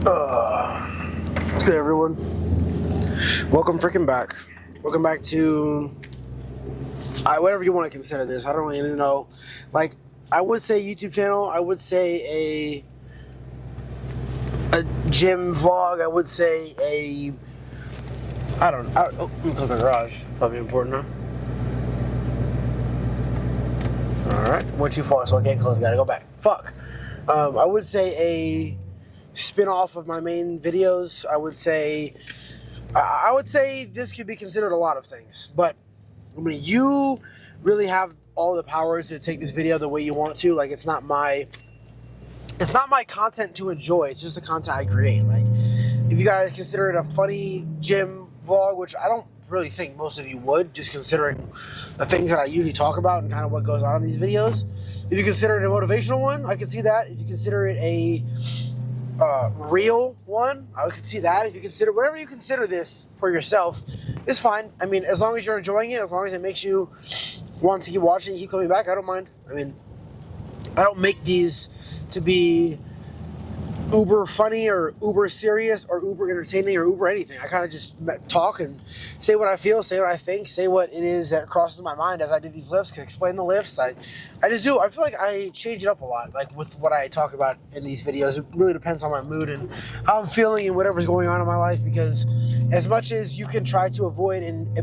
Good everyone. Welcome freaking back. Welcome back to whatever you want to consider this. I don't even know. Like, I would say YouTube channel. I would say a gym vlog. I would say let me close my garage. Probably important, huh? Alright. Went too far, so I can't close. Gotta go back. Fuck. I would say a spin-off of my main videos. I would say this could be considered a lot of things, but I mean, you really have all the powers to take this video the way you want to. Like, it's not my content to enjoy. It's just the content I create. Like, if you guys consider it a funny gym vlog, which I don't really think most of you would, just considering the things that I usually talk about and kind of what goes on in these videos. If you consider it a motivational one, I can see that. If you consider it a real one, I could see that. If you consider whatever you consider this for yourself, it's fine. I mean, as long as you're enjoying it, as long as it makes you want to keep watching, keep coming back, I don't mind. I mean, I don't make these to be uber funny or uber serious or uber entertaining or uber anything. I kind of just talk and say what I feel, say what I think, say what it is that crosses my mind as I do these lifts, can explain the lifts. I just do. I feel like I change it up a lot, like with what I talk about in these videos. It really depends on my mood and how I'm feeling and whatever's going on in my life, because as much as you can try to avoid and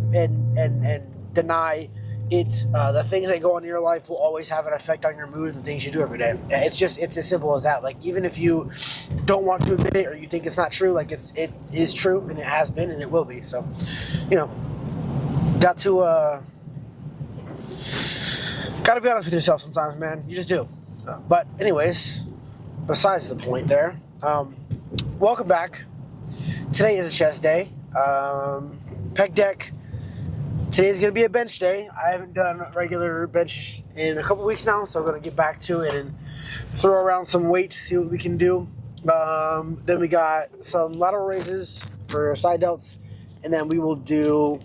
deny it, the things that go on in your life will always have an effect on your mood and the things you do every day. It's as simple as that. Like, even if you don't want to admit it or you think it's not true, like, it is true, and it has been, and it will be. So, got to be honest with yourself sometimes, man. You just do. But anyways, besides the point there, welcome back. Today is a chest day. Pec deck. Today's going to be a bench day. I haven't done a regular bench in a couple weeks now, so I'm going to get back to it and throw around some weight, see what we can do. Then we got some lateral raises for side delts, and then we will do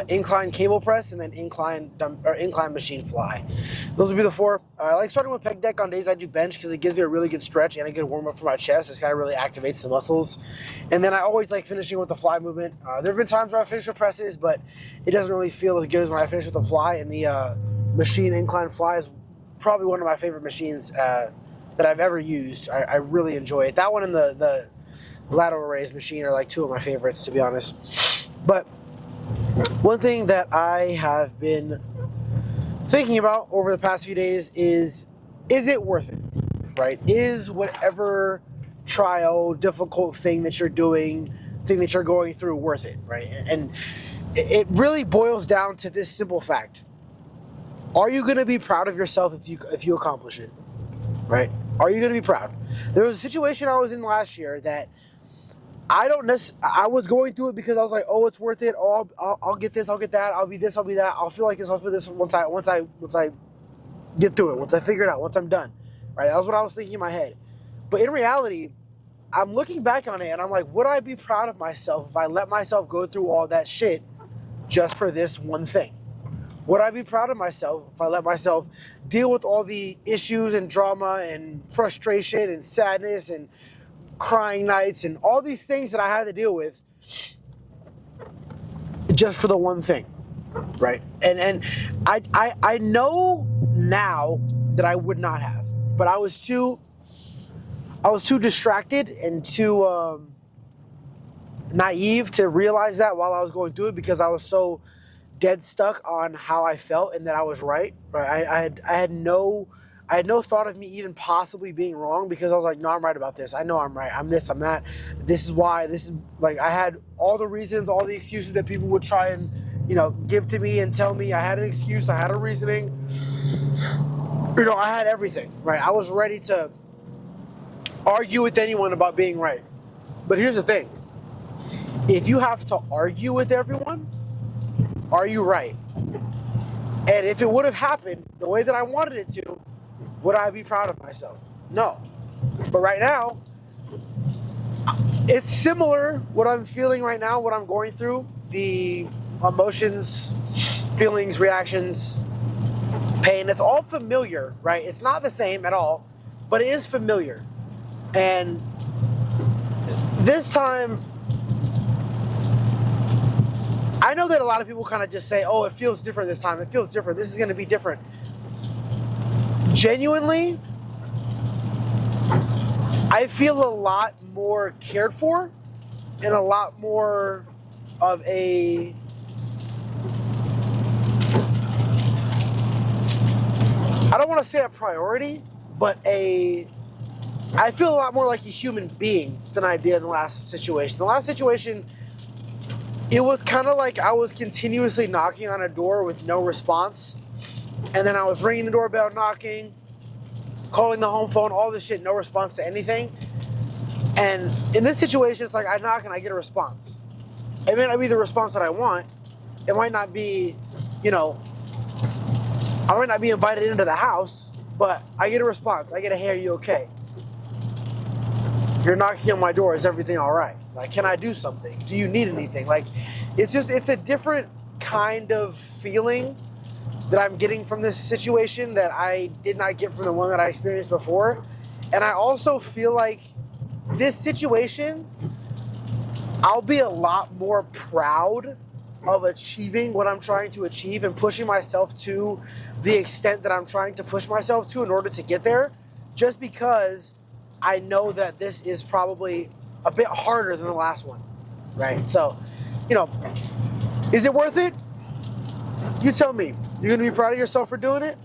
incline cable press and then incline machine fly. Those will be the four. I like starting with pec deck on days I do bench because it gives me a really good stretch and a good warm up for my chest. It kind of really activates the muscles. And then I always like finishing with the fly movement. There have been times where I finish with presses, but it doesn't really feel as good as when I finish with the fly. And the machine incline fly is probably one of my favorite machines that I've ever used. I really enjoy it. That one and the lateral raise machine are like two of my favorites, to be honest. But one thing that I have been thinking about over the past few days is it worth it, right? Is whatever trial, difficult thing that you're doing, thing that you're going through worth it, right? And it really boils down to this simple fact. Are you going to be proud of yourself if you accomplish it, right? Are you going to be proud? There was a situation I was in last year that I was going through it because I was like, oh, it's worth it. Oh, I'll get this, I'll get that. I'll be this, I'll be that. I'll feel like this, I'll feel this once I get through it, once I figure it out, once I'm done. Right? That was what I was thinking in my head. But in reality, I'm looking back on it and I'm like, would I be proud of myself if I let myself go through all that shit just for this one thing? Would I be proud of myself if I let myself deal with all the issues and drama and frustration and sadness and crying nights and all these things that I had to deal with just for the one thing, right? And I know now that I would not have, but I was too distracted and too naive to realize that while I was going through it, because I was so dead stuck on how I felt and that I was right. I had no thought of me even possibly being wrong, because I was like, no, I'm right about this. I know I'm right. I'm this, I'm that. This is why. This is like, I had all the reasons, all the excuses that people would try and, give to me and tell me. I had an excuse. I had a reasoning. I had everything, right? I was ready to argue with anyone about being right. But here's the thing. If you have to argue with everyone, are you right? And if it would have happened the way that I wanted it to, would I be proud of myself? No. But right now, it's similar what I'm feeling right now, what I'm going through, the emotions, feelings, reactions, pain. It's all familiar, right? It's not the same at all, but it is familiar. And this time, I know that a lot of people kind of just say, oh, it feels different this time. It feels different. This is going to be different. Genuinely, I feel a lot more cared for and a lot more of a I don't want to say a priority, but I feel a lot more like a human being than I did in the last situation. The last situation, it was kind of like I was continuously knocking on a door with no response. And then I was ringing the doorbell, knocking, calling the home phone, all this shit, no response to anything. And in this situation, it's like I knock and I get a response. It may not be the response that I want. It might not be, I might not be invited into the house, but I get a response. I get a, hey, are you okay? You're knocking on my door. Is everything all right? Like, can I do something? Do you need anything? Like, it's a different kind of feeling that I'm getting from this situation that I did not get from the one that I experienced before. And I also feel like this situation, I'll be a lot more proud of achieving what I'm trying to achieve and pushing myself to the extent that I'm trying to push myself to in order to get there, just because I know that this is probably a bit harder than the last one, right? So, is it worth it? You tell me. You're going to be proud of yourself for doing it?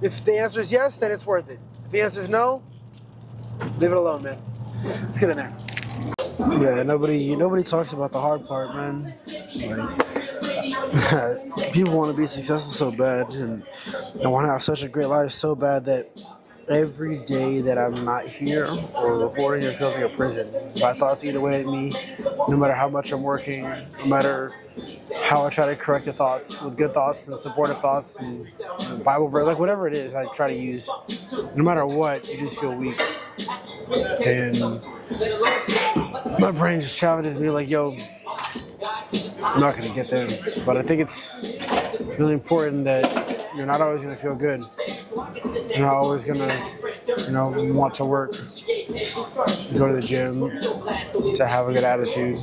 If the answer is yes, then it's worth it. If the answer is no, leave it alone, man. Let's get in there. Yeah, nobody talks about the hard part, man. Like, people want to be successful so bad and want to have such a great life so bad that every day that I'm not here or recording, it feels like a prison. My thoughts eat away at me, no matter how much I'm working, no matter how I try to correct the thoughts with good thoughts and supportive thoughts and Bible verse, like whatever it is I try to use. No matter what, you just feel weak. And my brain just challenges me like, yo, I'm not going to get there. But I think it's really important that you're not always going to feel good. You're not always going to, want to work, go to the gym, to have a good attitude.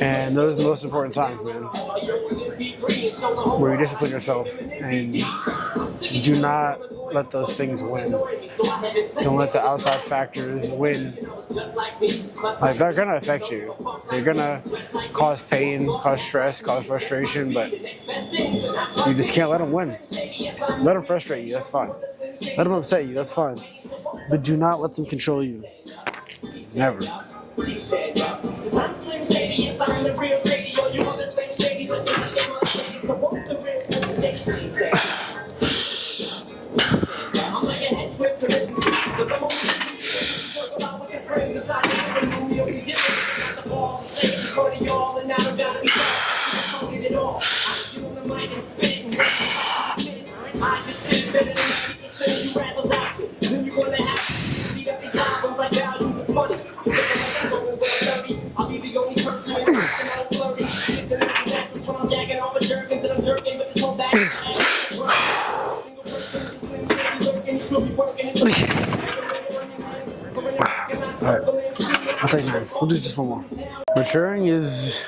And those are the most important times, man, where you discipline yourself and do not let those things win. Don't let the outside factors win. Like, they're going to affect you. They're going to cause pain, cause stress, cause frustration, but you just can't let them win. Let them frustrate you, that's fine. Let them upset you, that's fine. But do not let them control you. Never. I'll take mine. We'll do just one more. Maturing is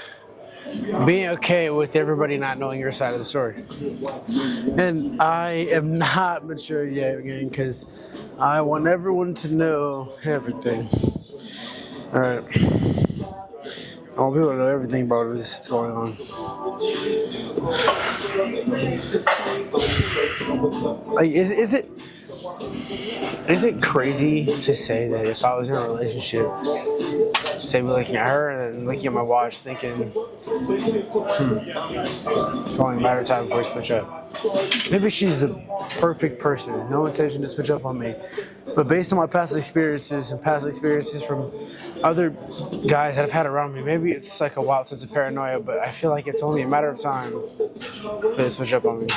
being okay with everybody not knowing your side of the story. And I am not mature yet, again, because I want everyone to know everything. Alright. I want people to know everything about this that's going on. Like, is it crazy to say that if I was in a relationship, say me looking at her and then looking at my watch thinking, it's only a matter of time before we switch up. Maybe she's the perfect person, no intention to switch up on me. But based on my past experiences and past experiences from other guys that I've had around me, maybe it's like a wild sense of paranoia, but I feel like it's only a matter of time for they switch up on me.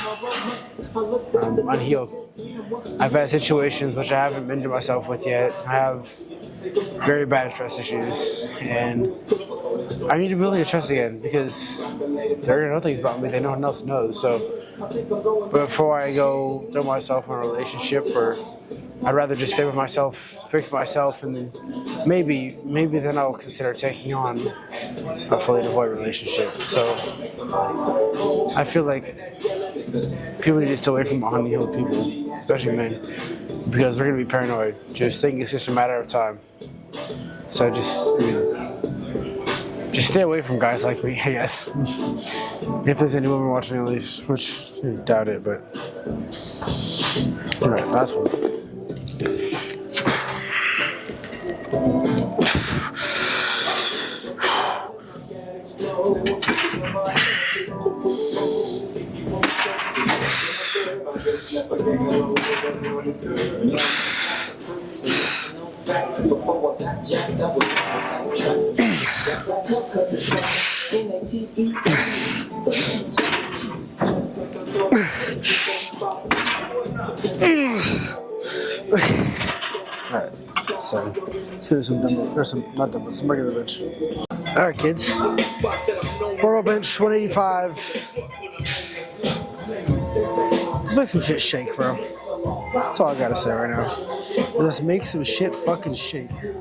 I'm unhealed. I've had situations which I haven't been to myself with yet. I have very bad trust issues, and I need to build your trust again because they're gonna know things about me they no one else knows. So before I go throw myself in a relationship or I'd rather just stay with myself, fix myself, and then maybe then I'll consider taking on a fully devoid relationship. So I feel like people need to stay away from unhealed people, especially men, because they're gonna be paranoid, just thinking it's just a matter of time. So just stay away from guys like me, I guess. If there's any women watching at least, which I doubt it, but alright, last one. Before I got jacked, I was on the soundtrack. Alright, so let's do some dumbbell, or some, not dumbbell, some regular bench. Alright, kids. Barbell bench, 185. Let's make some shit shake, bro. That's all I gotta say right now. Let's make some shit fucking shake. Still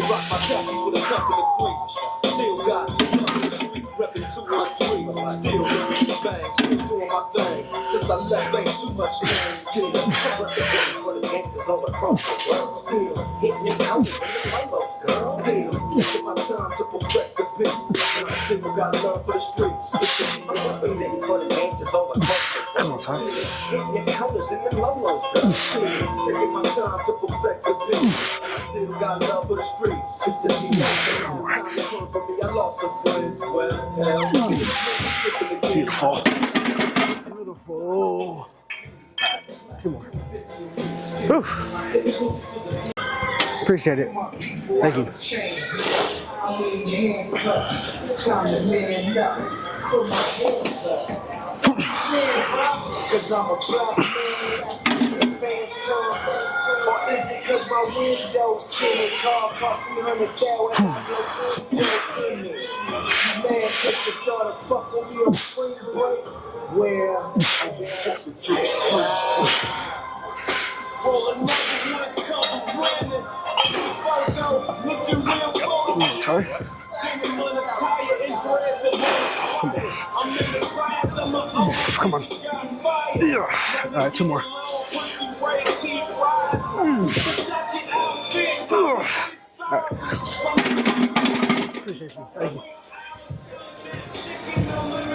rock my khakis with a tuck in the crease. Still got the streets reppin' 213. Still doing the bang, still doing my thing. Since I left, ain't too much change. Still representing for the gangsters all across the world. Still hitting your counters and the lolos, girl. Still taking my time to perfect the beat. And I still got love for the street. Representing for the gangsters all across the world. Still hitting your counters and the lolos, girl. Still taking my time to perfect the beat. Still got love for the streets. It's the G.O. Time to come from me. I lost some friends. Well, hell, Beautiful. Beautiful. Two more. Whew. Appreciate it. Thank you. Cause I'm a black man, phantom. Or is it cause my windows tinted? Car cost $300,000 and I go in it. Man, if you thought to fuck with me on spring break, well, I just took it to the streets. Rolling up when it comes to branding. Photo, looking real cool. Sorry. Come on. Yeah. Alright, two more. Alright. Appreciate you. Thank you.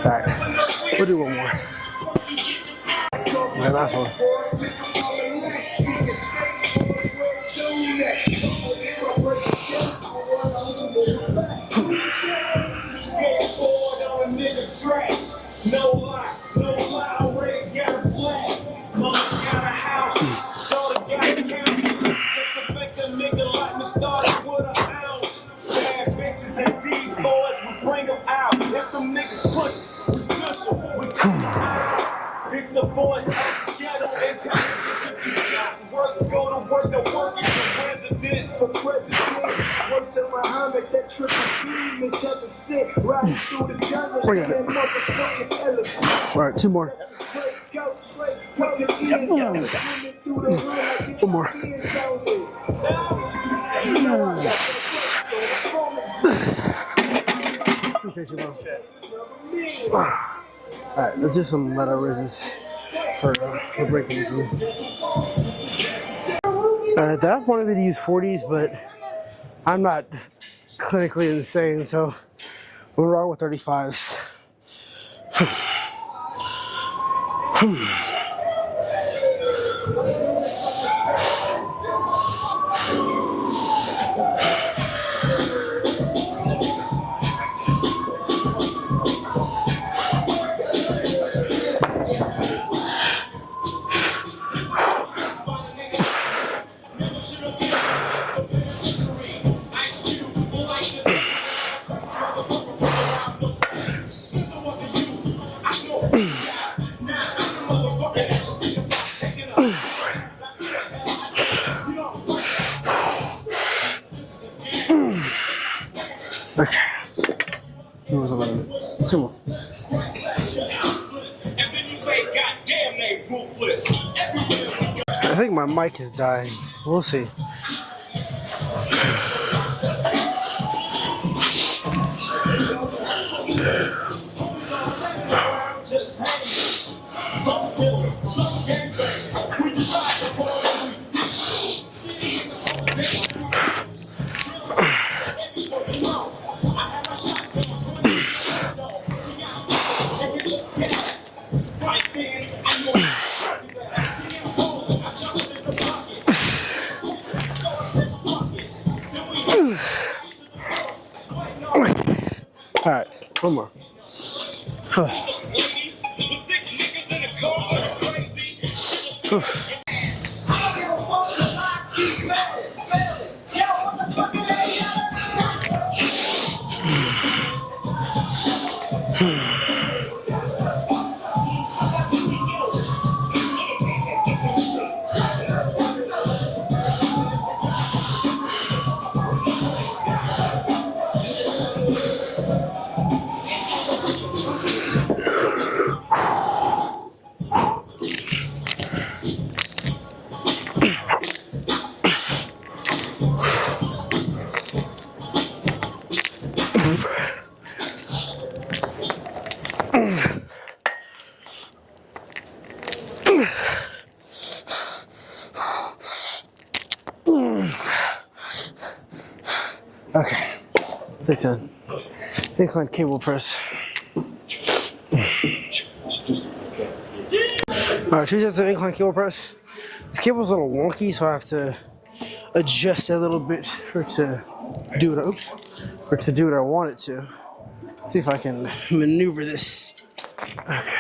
Alright. We'll do one more. Okay, last one. Skateboard on a nigga track. No lie, red got a black. Mama got a house, daughter got a county. Just to make a nigga like me started with an ounce. Bad bitches and deep boys, we bring them out. If them niggas push, we push them, we push them out. It's the voice of the ghetto and time. Work, go to work, no work is for president. For president, works in Muhammad, that triple beam is heaven sent. Riding through the jungle, Bring it. motherfucking elephant. Alright, two more. One more. Appreciate you, bro. Alright, let's do some lateral raises for breaking this one. That wanted me to use 40s, but I'm not clinically insane, so we're wrong with 35s. Come on. I think my mic is dying. We'll see. All right, one more. Okay, take 10. Incline cable press. Alright, choose the incline cable press. This cable's a little wonky, so I have to adjust it a little bit for it to do what I want it to. Let's see if I can maneuver this. Okay.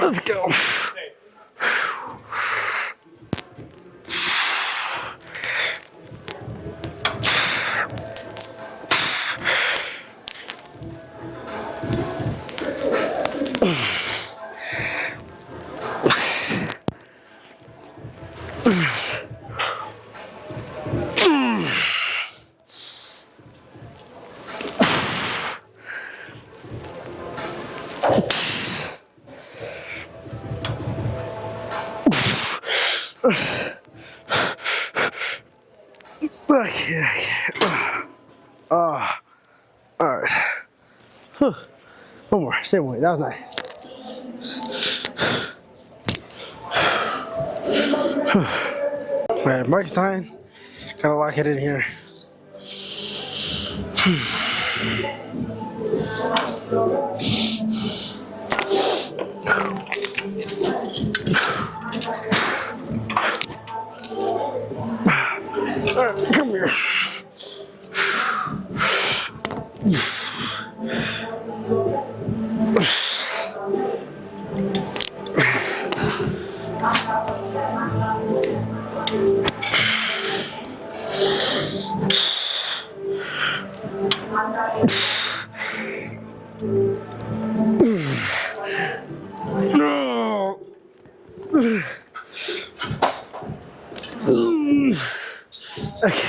Let's go. Alright. One more, same way. That was nice. Alright, Mike's dying. Gotta lock it in here. Alright, come here. No. Okay.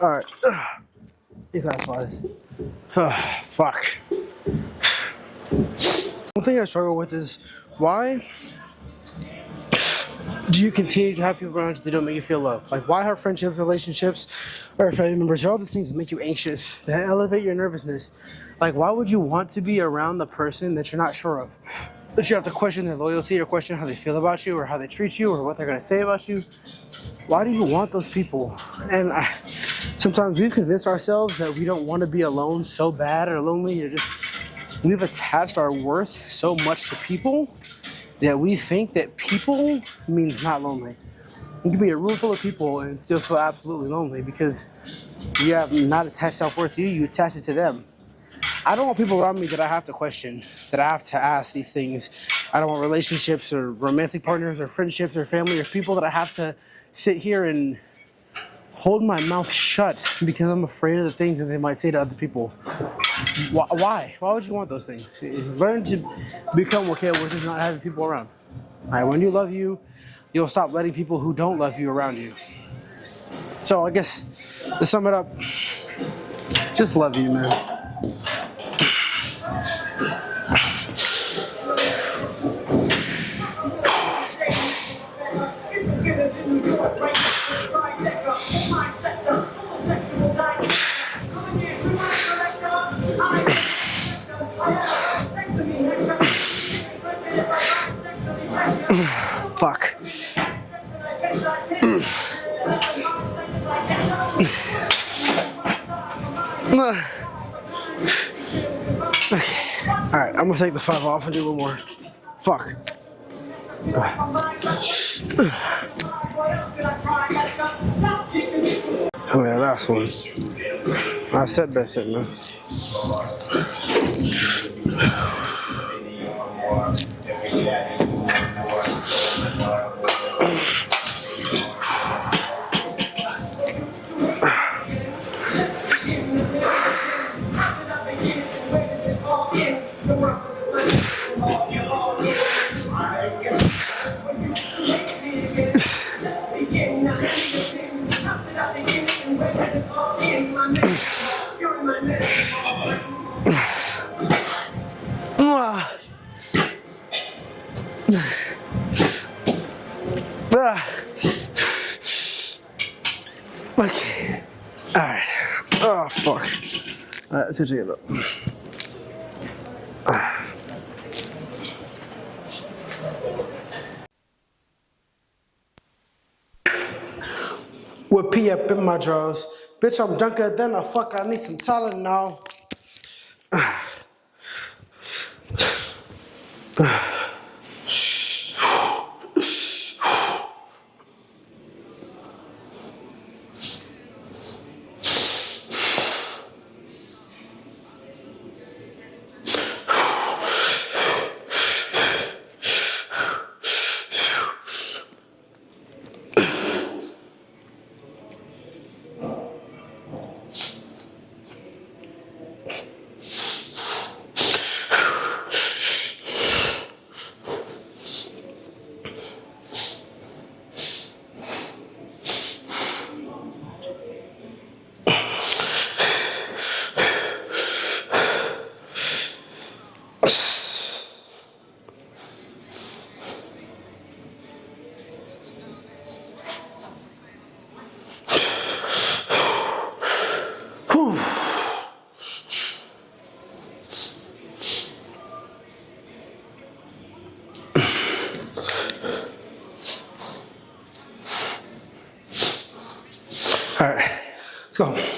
All right. You got pause. Fuck. One thing I struggle with is why do you continue to have people around you that don't make you feel loved? Like, why have friendships, relationships, or family members, or all the things that make you anxious, that elevate your nervousness? Like, why would you want to be around the person that you're not sure of? That you have to question their loyalty, or question how they feel about you, or how they treat you, or what they're going to say about you? Why do you want those people? And sometimes we convince ourselves that we don't want to be alone so bad or lonely, or just we've attached our worth so much to people that we think that people means not lonely. You can be a room full of people and still feel absolutely lonely because you have not attached self-worth to you, you attach it to them. I don't want people around me that I have to question, that I have to ask these things. I don't want relationships or romantic partners or friendships or family or people that I have to sit here and hold my mouth shut because I'm afraid of the things that they might say to other people. Why? Why would you want those things? Learn to become okay with just not having people around. All right, when you love you, you'll stop letting people who don't love you around you. So I guess to sum it up, just love you, man. Fuck. Okay. Alright, I'm gonna take the 5 off and do one more. Fuck. Oh yeah, last one. I said best it, man. Okay. Alright. Oh, fuck. Alright, let's get it up. With pee up in my drawers. Bitch, I'm drunker than a fuck. I need some Tylenol. Alright, let's go.